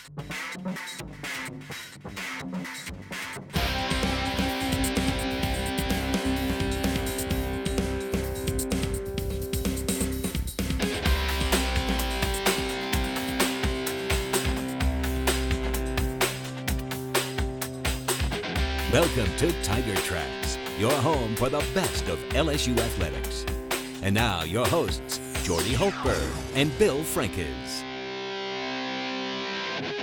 Welcome to Tiger Tracks, your home for the best of LSU athletics. And now your hosts, Jordy Hultberg and Bill Frankes.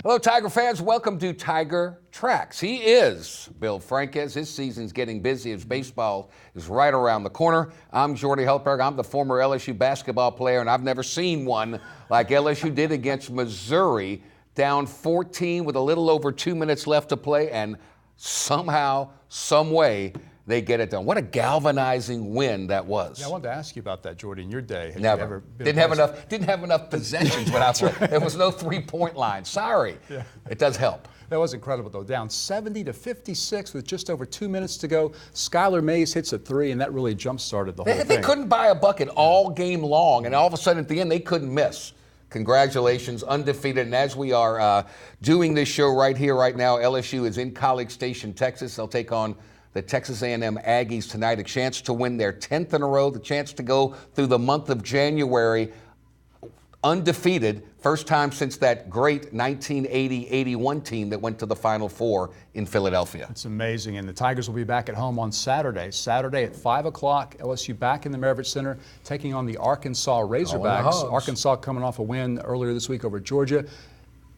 Hello, Tiger fans. Welcome to Tiger Tracks. He is Bill Frankes. His season's getting busy as baseball is right around the corner. I'm Jordy Hultberg. I'm the former LSU basketball player, and I've never seen one like LSU did against Missouri, down 14 with a little over 2 minutes left to play, and somehow, some way, they get it done. What a galvanizing win that was. Yeah, I wanted to ask you about that, Jordy. In your day, had Never. you ever been Didn't have enough possessions when I played. There was no three-point line. Sorry. Yeah. It does help. That was incredible, though. Down 70-56 with just over 2 minutes to go. Skylar Mays hits a three, and that really jump-started the whole thing. They couldn't buy a bucket all game long, and all of a sudden at the end they couldn't miss. Congratulations, undefeated. And as we are doing this show right here, right now, LSU is in College Station, Texas. They'll take on the Texas A&M Aggies tonight. A chance to win their 10th in a row, the chance to go through the month of January undefeated. First time since that great 1980-81 team that went to the Final Four in Philadelphia. It's amazing. And the Tigers will be back at home on Saturday. Saturday at 5 o'clock, LSU back in the Maravich Center, taking on the Arkansas Razorbacks. Arkansas coming off a win earlier this week over Georgia.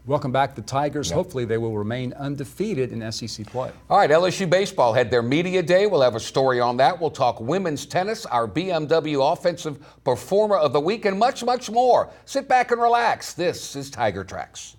Welcome back, the Tigers. Yep. Hopefully they will remain undefeated in SEC play. All right, LSU baseball had their media day. We'll have a story on that. We'll talk women's tennis, our BMW Offensive Performer of the Week, and much, much more. Sit back and relax. This is Tiger Tracks.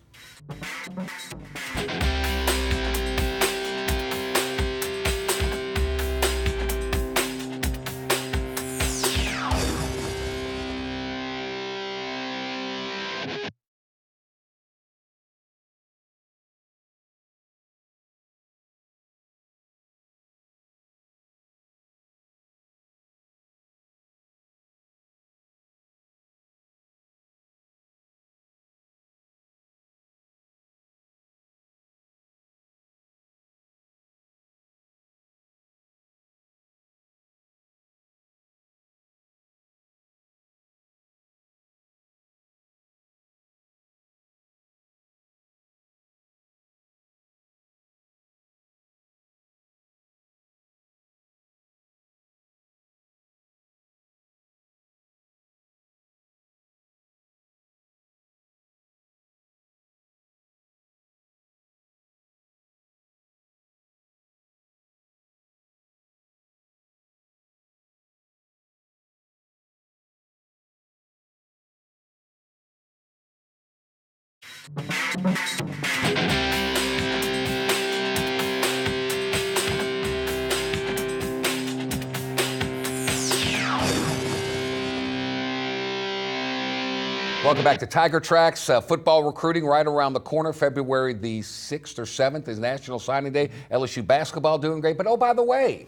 Welcome back to Tiger Tracks. Football recruiting right around the corner. February the 6th or 7th is National Signing Day. LSU basketball doing great. But, oh, by the way,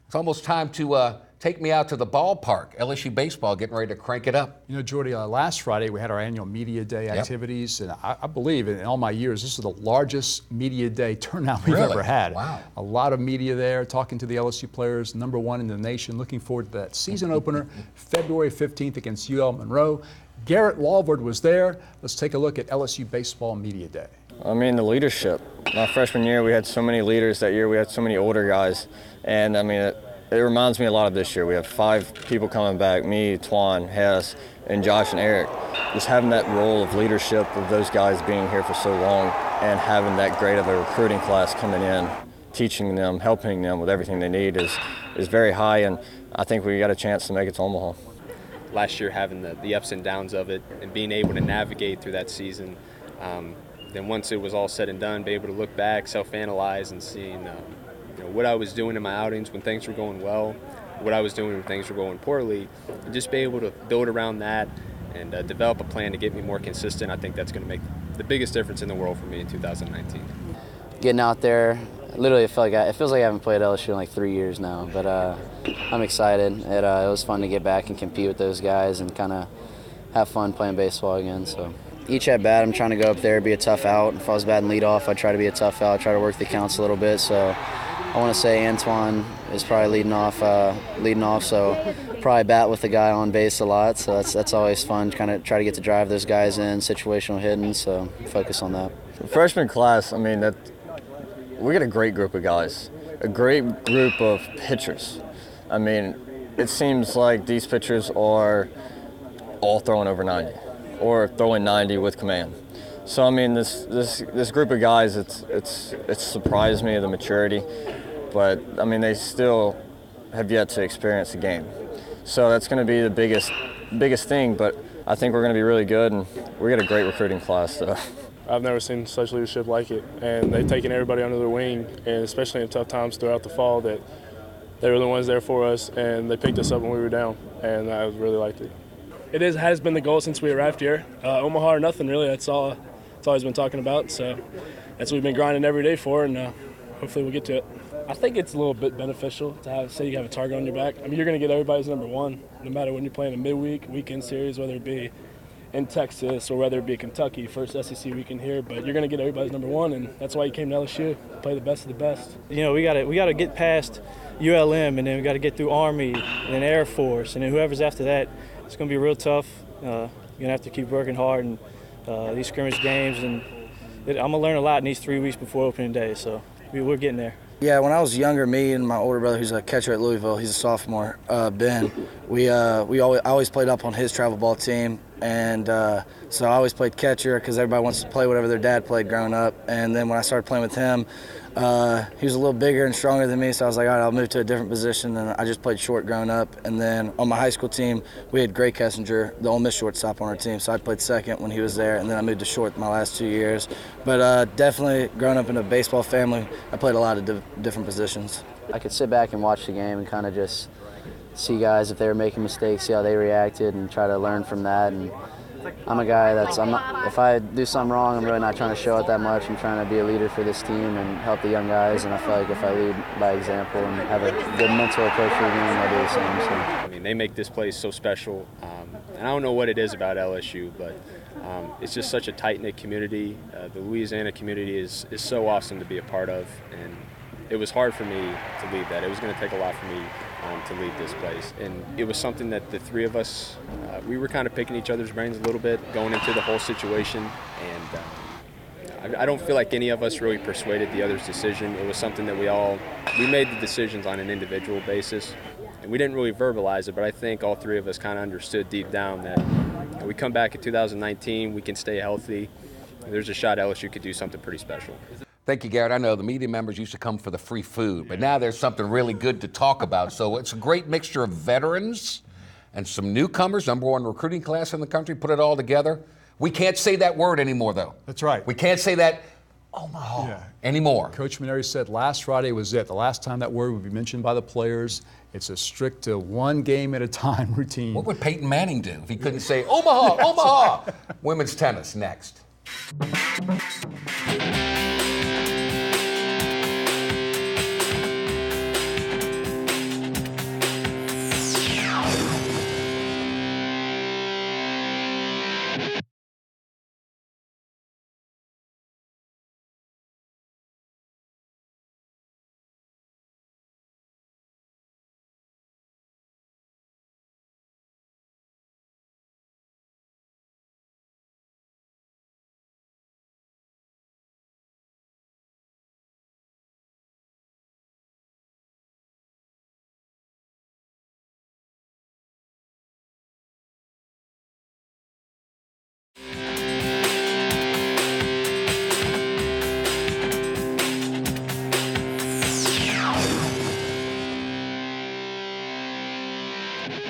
it's almost time to take me out to the ballpark. LSU baseball getting ready to crank it up. You know, Jordy, last Friday we had our annual Media Day activities. Yep. And I believe in all my years, this is the largest Media Day turnout we've ever had. Wow. A lot of media there, talking to the LSU players, #1 in the nation. Looking forward to that season opener, February 15th against UL Monroe. Garrett Walvard was there. Let's take a look at LSU Baseball Media Day. I mean, the leadership. My freshman year, we had so many leaders that year. We had so many older guys. And, I mean, it reminds me a lot of this year. We have 5 people coming back, me, Twan, Hess, and Josh and Eric. Just having that role of leadership of those guys being here for so long and having that great of a recruiting class coming in, teaching them, helping them with everything they need is very high. And I think we got a chance to make it to Omaha. Last year having the ups and downs of it and being able to navigate through that season. Then once it was all said and done, be able to look back, self-analyze, and seeing what I was doing in my outings when things were going well, what I was doing when things were going poorly, and just be able to build around that and develop a plan to get me more consistent. I think that's going to make the biggest difference in the world for me in 2019. Getting out there, literally it feels like I haven't played LSU in like 3 years now, but I'm excited. It was fun to get back and compete with those guys and kind of have fun playing baseball again. So each at bat, I'm trying to go up there, be a tough out. If I was batting lead off, I'd try to be a tough out, try to work the counts a little bit. So I want to say Antoine is probably leading off. So probably bat with the guy on base a lot. So that's always fun. Kind of try to get to drive those guys in, situational hitting. So focus on that. Freshman class, I mean, we got a great group of guys, a great group of pitchers. I mean, it seems like these pitchers are all throwing over 90 or throwing 90 with command. So I mean, this group of guys, it's surprised me, the maturity, but I mean, they still have yet to experience the game. So that's going to be the biggest thing, but I think we're going to be really good, and we got a great recruiting class. So I've never seen such leadership like it, and they've taken everybody under their wing, and especially in tough times throughout the fall, that they were the ones there for us, and they picked us up when we were down, and I really liked it. It has been the goal since we arrived here. Omaha or nothing, really. That's all he's been talking about. So that's what we've been grinding every day for, and hopefully we'll get to it. I think it's a little bit beneficial to say you have a target on your back. I mean, you're going to get everybody's number one, no matter when you're playing a midweek, weekend series, whether it be in Texas or whether it be Kentucky, first SEC weekend here. But you're going to get everybody's number one, and that's why you came to LSU, play the best of the best. You know, we got to get past ULM, and then we got to get through Army and then Air Force, and then whoever's after that. It's going to be real tough. You're going to have to keep working hard in these scrimmage games, and I'm going to learn a lot in these 3 weeks before opening day, so we're getting there. Yeah, when I was younger, me and my older brother, who's a catcher at Louisville, he's a sophomore, Ben, I always played up on his travel ball team, and so I always played catcher because everybody wants to play whatever their dad played growing up. And then when I started playing with him, he was a little bigger and stronger than me, so I was like, all right, I'll move to a different position, and I just played short growing up. And then on my high school team, we had Gray Kessinger, the Ole Miss shortstop on our team, so I played second when he was there, and then I moved to short my last 2 years. But definitely growing up in a baseball family, I played a lot of different positions. I could sit back and watch the game and kind of just see guys if they were making mistakes, see how they reacted, and try to learn from that. And I'm a guy if I do something wrong, I'm really not trying to show it that much. I'm trying to be a leader for this team and help the young guys, and I feel like if I lead by example and have a good mental approach to the game, I'll do the same. So. I mean, they make this place so special, and I don't know what it is about LSU, but it's just such a tight-knit community. The Louisiana community is so awesome to be a part of, and it was hard for me to leave that. It was going to take a lot for me to lead this place. And it was something that the three of us, we were kind of picking each other's brains a little bit going into the whole situation. And I don't feel like any of us really persuaded the other's decision. It was something that we made the decisions on an individual basis. And we didn't really verbalize it, but I think all three of us kind of understood deep down that we come back in 2019, we can stay healthy. There's a shot LSU could do something pretty special. Thank you, Garrett. I know the media members used to come for the free food, but now there's something really good to talk about. So it's a great mixture of veterans and some newcomers, number one recruiting class in the country, put it all together. We can't say that word anymore, though. That's right. We can't say that Omaha anymore. Coach Maneri said last Friday was it. The last time that word would be mentioned by the players. It's a strict one game at a time routine. What would Peyton Manning do if he couldn't say Omaha, Omaha? Women's tennis next.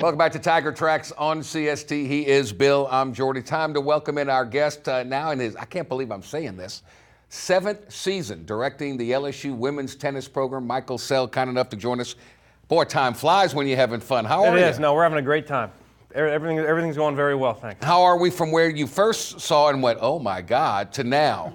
Welcome back to Tiger Tracks on CST. He is Bill. I'm Jordy. Time to welcome in our guest now in his, I can't believe I'm saying this, 7th season directing the LSU women's tennis program. Michael Sell, kind enough to join us. Boy, time flies when you're having fun. How are you? It is. No, we're having a great time. Everything's going very well, thanks. How are we from where you first saw and went, oh my God, to now?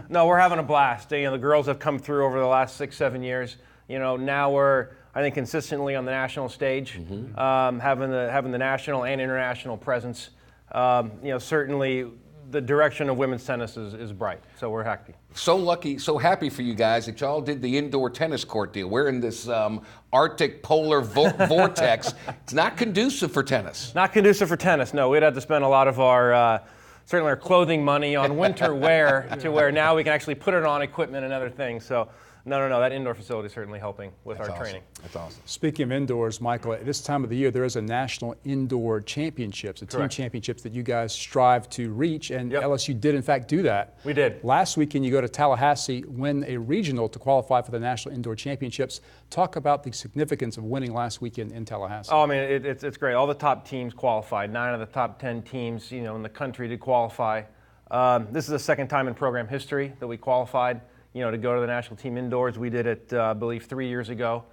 No, we're having a blast. You know, the girls have come through over the last 6-7 years. You know, now we're, I think, consistently on the national stage, having the national and international presence. You know, certainly the direction of women's tennis is bright, so we're happy. So lucky, so happy for you guys that y'all did the indoor tennis court deal. We're in this Arctic polar vortex. It's not conducive for tennis. Not conducive for tennis, no. We'd have to spend a lot of our, certainly our clothing money on winter wear to where now we can actually put it on equipment and other things. So no, that indoor facility is certainly helping with our training. That's awesome. Speaking of indoors, Michael, at this time of the year, there is a national indoor championships, a team championships that you guys strive to reach, and LSU did in fact do that. We did. Last weekend, you go to Tallahassee, win a regional to qualify for the national indoor championships. Talk about the significance of winning last weekend in Tallahassee. Oh, I mean, it's great. All the top teams qualified. 9 of the top 10 teams, in the country did qualify. This is the second time in program history that we qualified. To go to the national team indoors. We did it, I believe, 3 years ago.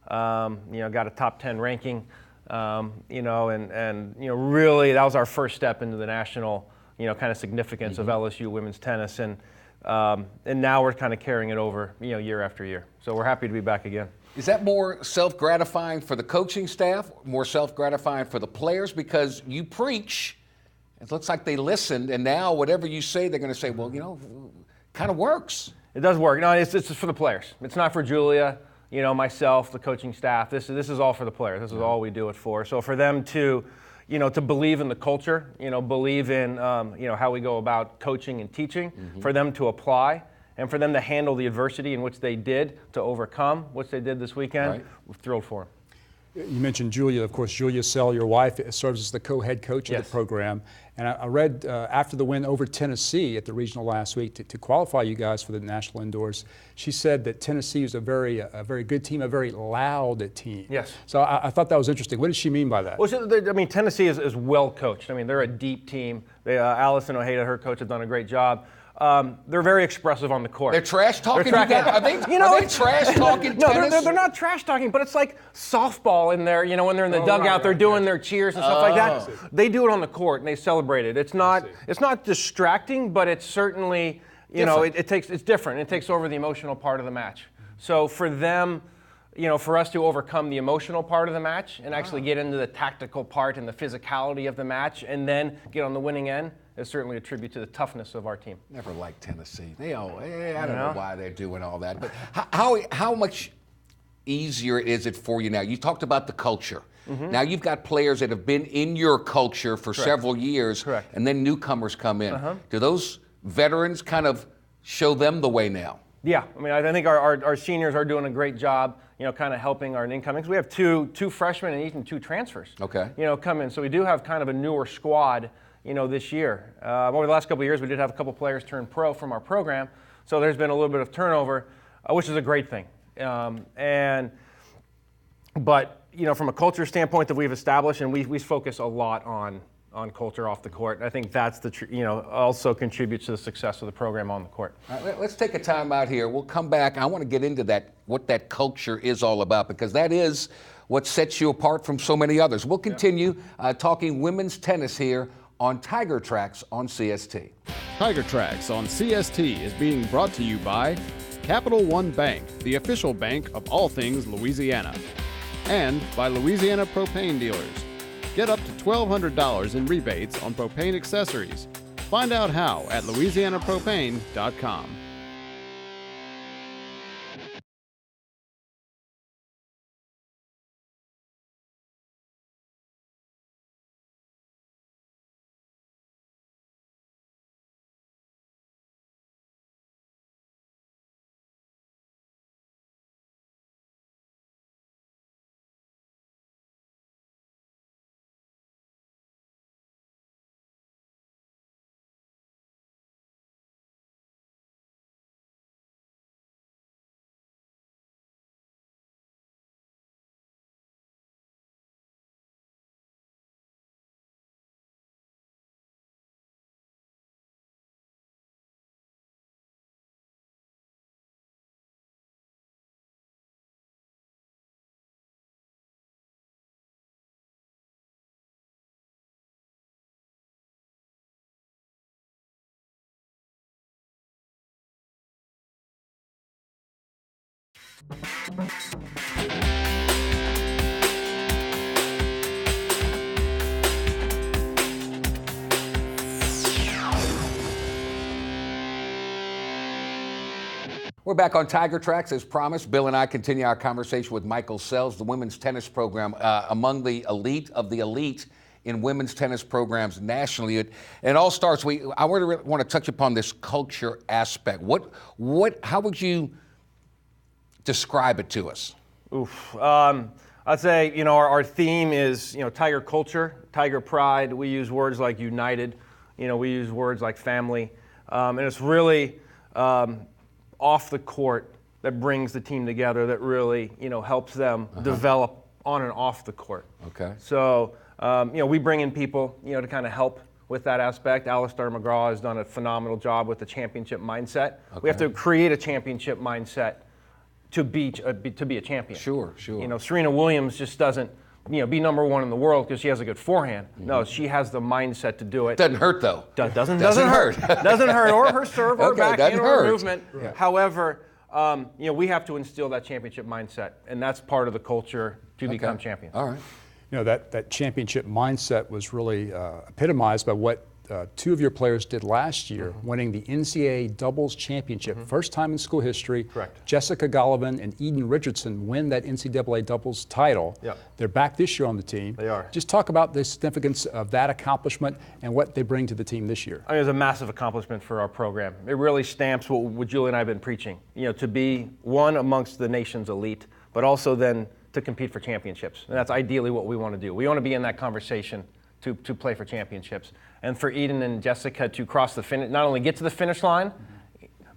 Got a top 10 ranking. And really that was our first step into the national, kind of significance of LSU women's tennis. And now we're kind of carrying it over, year after year. So we're happy to be back again. Is that more self-gratifying for the coaching staff, more self-gratifying for the players? Because you preach, it looks like they listened, and now whatever you say, they're going to say, well, kind of works. It does work. No, it's just for the players. It's not for Julia, myself, the coaching staff. This is all for the players. This is all we do it for. So for them to, to believe in the culture, believe in, how we go about coaching and teaching, for them to apply, and for them to handle the adversity in which they did to overcome, which they did this weekend, we're thrilled for them. You mentioned Julia. Of course, Julia Sell, your wife, serves as the co-head coach of the program. And I read after the win over Tennessee at the regional last week to qualify you guys for the national indoors, she said that Tennessee is a very good team, a very loud team. Yes. So I thought that was interesting. What did she mean by that? Well, Tennessee is well coached. They're a deep team. Allison Ojeda, her coach, has done a great job. They're very expressive on the court. They're trash talking. Are they trash talking? No, they're not trash talking, but it's like softball in there. When they're in the dugout, they're doing their cheers and stuff like that. They do it on the court and they celebrate it. It's not distracting, but it's certainly it's different. It takes over the emotional part of the match. So for them, for us to overcome the emotional part of the match and actually get into the tactical part and the physicality of the match, and then get on the winning end, is certainly a tribute to the toughness of our team. Never liked Tennessee. I don't know why they're doing all that. But how much easier is it for you now? You talked about the culture. Now you've got players that have been in your culture for several years, and then newcomers come in. Do those veterans kind of show them the way now? Yeah, I think our seniors are doing a great job, kind of helping our incomings. We have two freshmen and even 2 transfers. Come in. So we do have kind of a newer squad, this year. Over the last couple of years, we did have a couple players turn pro from our program, so there's been a little bit of turnover, which is a great thing. But from a culture standpoint that we've established, and we focus a lot on culture off the court. I think that's also contributes to the success of the program on the court. All right, let's take a time out here. We'll come back. I want to get into what that culture is all about, because that is what sets you apart from so many others. We'll continue talking women's tennis here on Tiger Tracks on CST. Tiger Tracks on CST is being brought to you by Capital One Bank, the official bank of all things Louisiana, and by Louisiana Propane Dealers. Get up to $1,200 in rebates on propane accessories. Find out how at louisianapropane.com. We're back on Tiger Tracks as promised. Bill and I continue our conversation with Michael Sells, the women's tennis program, among the elite of the elite in women's tennis programs nationally. It all starts, I really want to touch upon this culture aspect. How would you describe it to us? I'd say, our theme is, Tiger culture, Tiger pride. We use words like united. We use words like family. And it's really off the court that brings the team together, that really, helps them develop on and off the court. Okay. So, we bring in people, to kind of help with that aspect. Alistair McGraw has done a phenomenal job with the championship mindset. Okay. We have to create a championship mindset to be a champion. Sure. Serena Williams just doesn't, be number one in the world because she has a good forehand. Mm-hmm. No, she has the mindset to do it. Doesn't hurt though. Doesn't hurt. Doesn't hurt, or her serve, or backhand, or her movement. Yeah. However, we have to instill that championship mindset, and that's part of the culture to become champions. All right. That championship mindset was really epitomized by what two of your players did last year, winning the NCAA doubles championship. First time in school history. Correct. Jessica Gollivan and Eden Richardson win that NCAA doubles title. Yep. They're back this year on the team. They are. Just talk about the significance of that accomplishment and what they bring to the team this year. It's a massive accomplishment for our program. It really stamps what Julie and I have been preaching. To be one amongst the nation's elite, but also then to compete for championships. And that's ideally what we want to do. We want to be in that conversation to play for championships. And for Eden and Jessica to cross the finish, not only get to the finish line,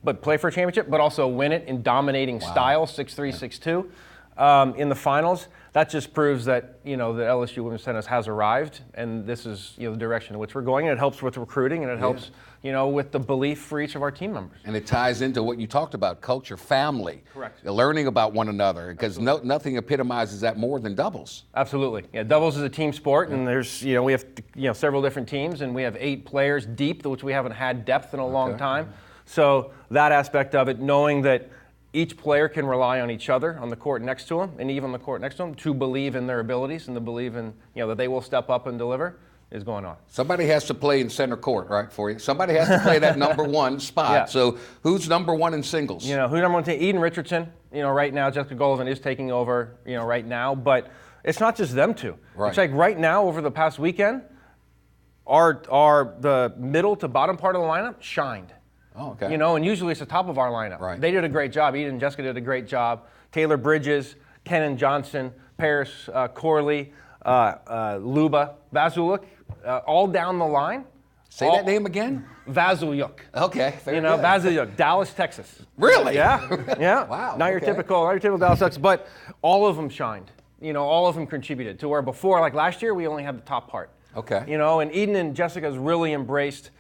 but play for a championship, but also win it in dominating style, 6-3, 6-2, in the finals. That just proves that, that LSU women's tennis has arrived, and this is, the direction in which we're going. And it helps with recruiting, and it helps, with the belief for each of our team members. And it ties into what you talked about, culture, family. Correct. Learning about one another, because nothing epitomizes that more than doubles. Absolutely. Yeah, doubles is a team sport, and there's, we have, several different teams, and we have 8 players deep, which we haven't had depth in a long time. So that aspect of it, knowing that each player can rely on each other on the court next to them, and even on the court next to them, to believe in their abilities and to believe in, that they will step up and deliver, is going on. Somebody has to play in center court, right, for you. Somebody has to play that number one spot. Yeah. So who's number one in singles? Who number one? Eden Richardson. Right now, Jessica Gollivan is taking over, right now. But it's not just them two. Right. It's like right now, over the past weekend, the middle to bottom part of the lineup shined. Oh, okay. And usually it's the top of our lineup. Right. They did a great job. Eden and Jessica did a great job. Taylor Bridges, Kenan Johnson, Paris Corley, Luba, Vazuluk, all down the line. Say that name again? Vazuluk. Okay. Vazuluk, Dallas, Texas. Really? Yeah. Wow. Not your typical Dallas, Texas, but all of them shined. All of them contributed to where before, like last year, we only had the top part. Okay. And Eden and Jessica's really embraced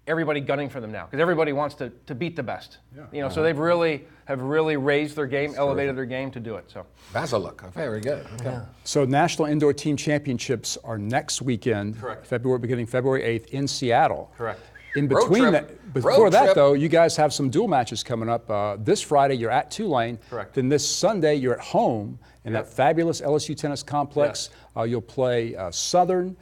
everybody gunning for them now because everybody wants to beat the best. Yeah. So they've really raised their game, elevated their game to do it. So Vazuluk, very good. Okay. Yeah. So National Indoor Team Championships are next weekend. Correct. Beginning February 8th in Seattle. Correct. In between before that though, you guys have some dual matches coming up. This Friday you're at Tulane. Correct. Then this Sunday you're at home in that fabulous LSU tennis complex. You'll play Southern.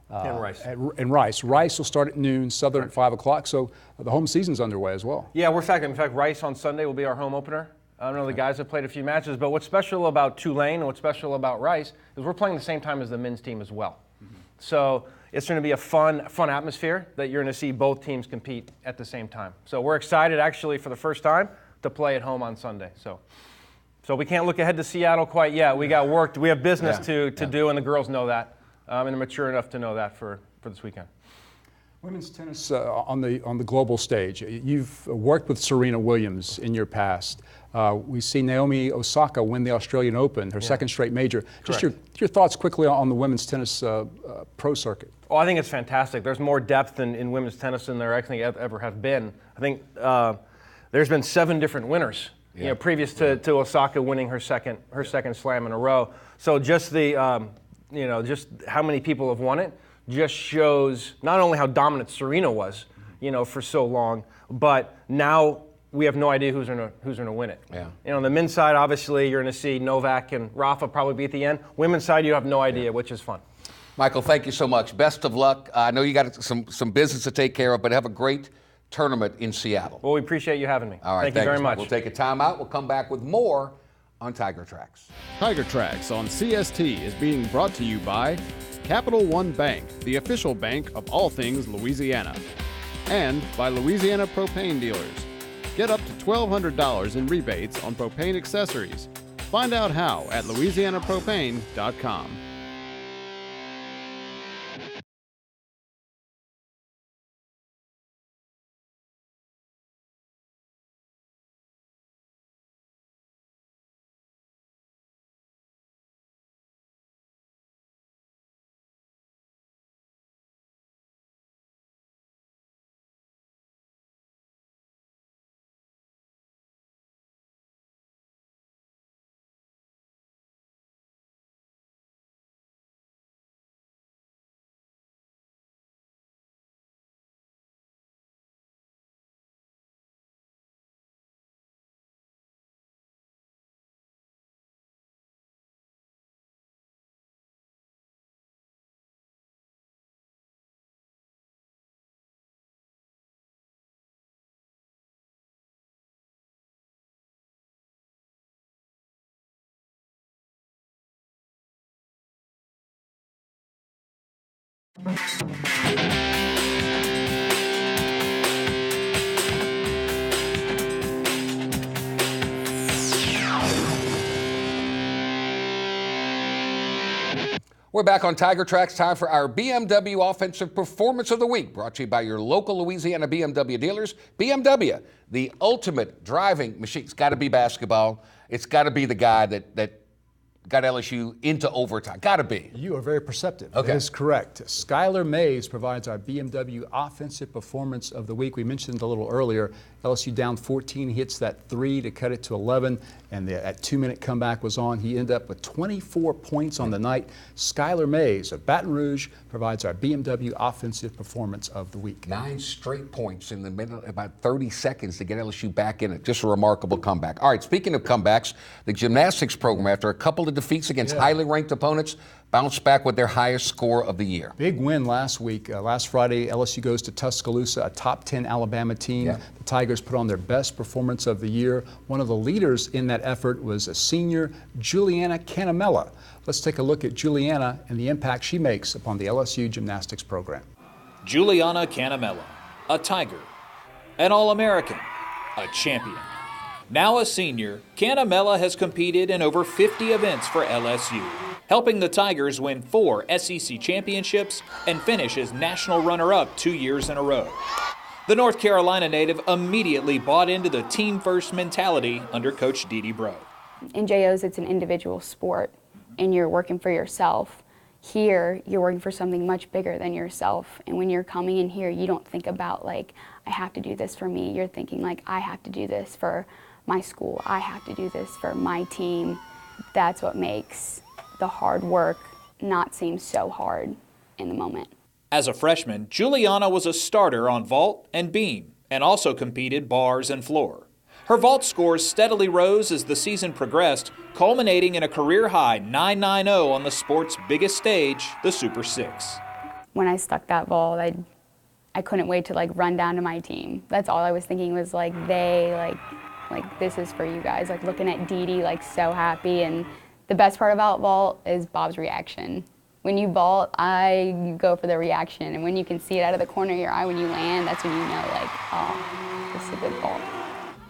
And Rice. And Rice. Rice will start at noon, Southern at 5 o'clock. So the home season's underway as well. Yeah, in fact, Rice on Sunday will be our home opener. I don't know, the guys have played a few matches, but what's special about Tulane and what's special about Rice is we're playing the same time as the men's team as well. Mm-hmm. So it's going to be a fun atmosphere that you're going to see both teams compete at the same time. So we're excited actually for the first time to play at home on Sunday. So we can't look ahead to Seattle quite yet. We got work. We have business to do, and the girls know that. And they're mature enough to know that for this weekend. Women's tennis on the global stage. You've worked with Serena Williams in your past. We see Naomi Osaka win the Australian Open, her second straight major. Just your thoughts quickly on the women's tennis pro circuit. Oh, I think it's fantastic. There's more depth in women's tennis than there actually ever have been. I think there's been 7 different winners. Previous to Osaka winning her second slam in a row. So just the just how many people have won it just shows not only how dominant Serena was, for so long, but now we have no idea who's gonna win it. Yeah. On the men's side, obviously, you're gonna see Novak and Rafa probably be at the end. Women's side, you have no idea, which is fun. Michael, thank you so much. Best of luck. I know you got some business to take care of, but have a great tournament in Seattle. Well, we appreciate you having me. All right, Thank you very much. We'll take a timeout. We'll come back with more on Tiger Tracks. Tiger Tracks on CST is being brought to you by Capital One Bank, the official bank of all things Louisiana, and by Louisiana Propane Dealers. Get up to $1,200 in rebates on propane accessories. Find out how at louisianapropane.com. We're back on Tiger Tracks. Time for our BMW Offensive Performance of the Week, brought to you by your local Louisiana BMW dealers. BMW, the ultimate driving machine. It's got to be basketball. It's got to be the guy that got LSU into overtime. Got to be. You are very perceptive. Okay. That is correct. Skylar Mays provides our BMW Offensive Performance of the Week. We mentioned a little earlier, LSU down 14, hits that 3 to cut it to 11, and that 2-minute comeback was on. He ended up with 24 points on the night. Skylar Mays of Baton Rouge provides our BMW Offensive Performance of the Week. 9 straight points in the middle, about 30 seconds to get LSU back in it. Just a remarkable comeback. All right, speaking of comebacks, the gymnastics program, after a couple of defeats against highly ranked opponents, bounced back with their highest score of the year. Big win last week. Last Friday, LSU goes to Tuscaloosa, a top 10 Alabama team. Yeah. The Tigers put on their best performance of the year. One of the leaders in that effort was a senior, Juliana Canamella. Let's take a look at Juliana and the impact she makes upon the LSU gymnastics program. Juliana Canamella, a Tiger, an All-American, a champion. Now a senior, Canamella has competed in over 50 events for LSU, helping the Tigers win 4 SEC championships and finish as national runner-up 2 years in a row. The North Carolina native immediately bought into the team-first mentality under Coach Dee Dee Bro. In JOs, it's an individual sport, and you're working for yourself. Here, you're working for something much bigger than yourself. And when you're coming in here, you don't think about, like, I have to do this for me. You're thinking, like, I have to do this for my school. I have to do this for my team. That's what makes the hard work not seem so hard in the moment. As a freshman, Juliana was a starter on vault and beam, and also competed bars and floor. Her vault scores steadily rose as the season progressed, culminating in a career-high 9.90 on the sport's biggest stage, the Super 6. When I stuck that vault, I couldn't wait to, like, run down to my team. That's all I was thinking was, like, this is for you guys. Like, looking at Dee Dee, like, so happy. And the best part about vault is Bob's reaction. When you vault, you go for the reaction. And when you can see it out of the corner of your eye when you land, that's when you know, like, oh, this is a good vault.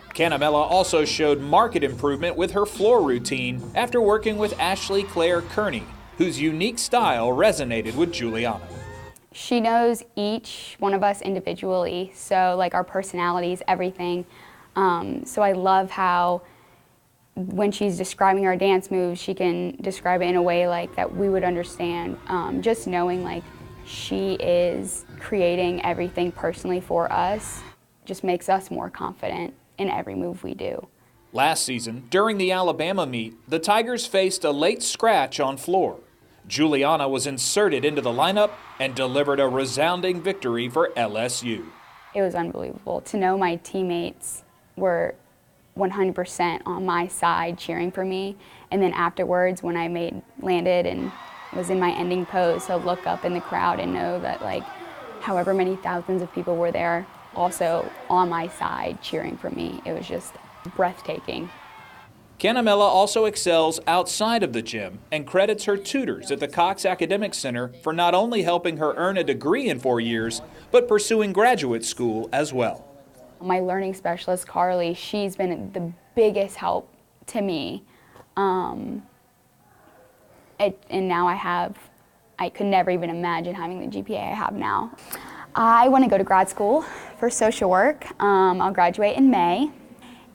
Canamella also showed marked improvement with her floor routine after working with Ashley Claire Kearney, whose unique style resonated with Juliana. She knows each one of us individually, so, like, our personalities, everything. So I love how when she's describing our dance moves, she can describe it in a way, like, that we would understand. Just knowing, like, she is creating everything personally for us just makes us more confident in every move we do. Last season, during the Alabama meet, the Tigers faced a late scratch on floor. Juliana was inserted into the lineup and delivered a resounding victory for LSU. It was unbelievable to know my teammates were 100% on my side cheering for me. And then afterwards, when I landed and was in my ending pose, to look up in the crowd and know that, like, however many thousands of people were there, also on my side cheering for me. It was just breathtaking. Canamella also excels outside of the gym and credits her tutors at the Cox Academic Center for not only helping her earn a degree in 4 years, but pursuing graduate school as well. My learning specialist, Carly, she's been the biggest help to me. And now I could never even imagine having the GPA I have now. I want to go to grad school for social work. I'll graduate in May.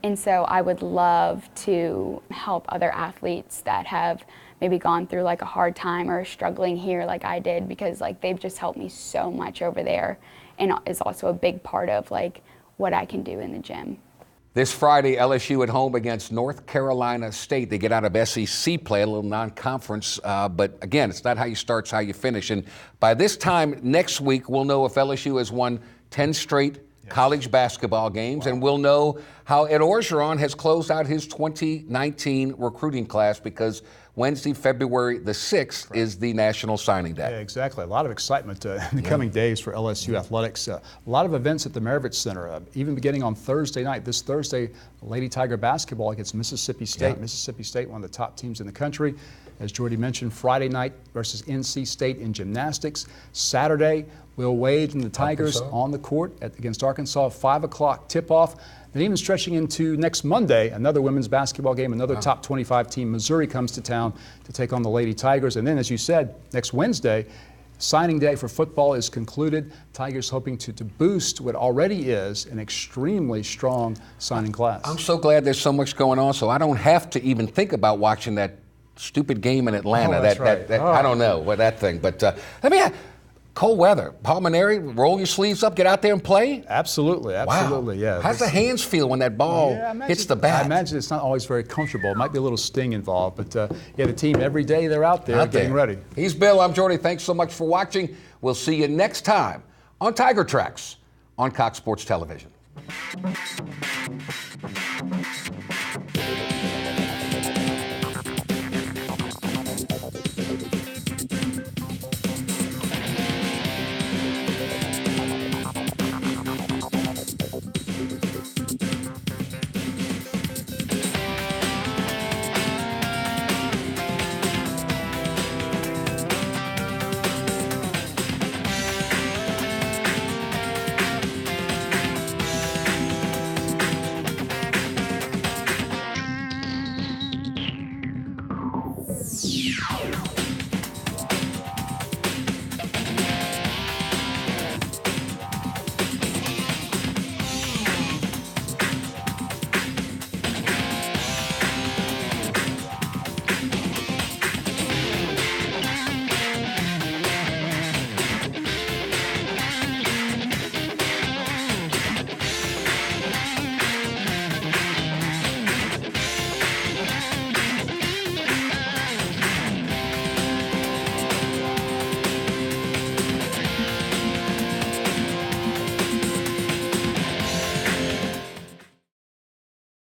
And so I would love to help other athletes that have maybe gone through like a hard time or struggling here like I did, because like they've just helped me so much over there, and is also a big part of like what I can do in the gym. This Friday, LSU at home against North Carolina State. They get out of SEC play, a little non-conference, but again, it's not how you start, it's how you finish. And by this time next week, we'll know if LSU has won 10 straight college basketball games, and we'll know how Ed Orgeron has closed out his 2019 recruiting class, because Wednesday, February the 6th is the National Signing Day. Yeah, exactly. A lot of excitement in the coming days for LSU athletics. A lot of events at the Maravich Center, even beginning on Thursday night. This Thursday, Lady Tiger basketball against Mississippi State. Yeah. Mississippi State, one of the top teams in the country. As Jordy mentioned, Friday night versus NC State in gymnastics. Saturday, Will Wade and the Tigers on the court against Arkansas, 5 o'clock tip-off. And even stretching into next Monday, another women's basketball game, another top 25 team. Missouri comes to town to take on the Lady Tigers. And then, as you said, next Wednesday, signing day for football is concluded. Tigers hoping to boost what already is an extremely strong signing class. I'm so glad there's so much going on, so I don't have to even think about watching that stupid game in Atlanta. I don't know what that thing, but let me. Cold weather, Paul Maneri, roll your sleeves up, get out there and play? Absolutely, absolutely, wow. Yeah. How's the hands feel when that ball hits the bat? I imagine it's not always very comfortable. It might be a little sting involved, but yeah, the team every day they're out there getting ready. He's Bill, I'm Jordy. Thanks so much for watching. We'll see you next time on Tiger Tracks on Cox Sports Television.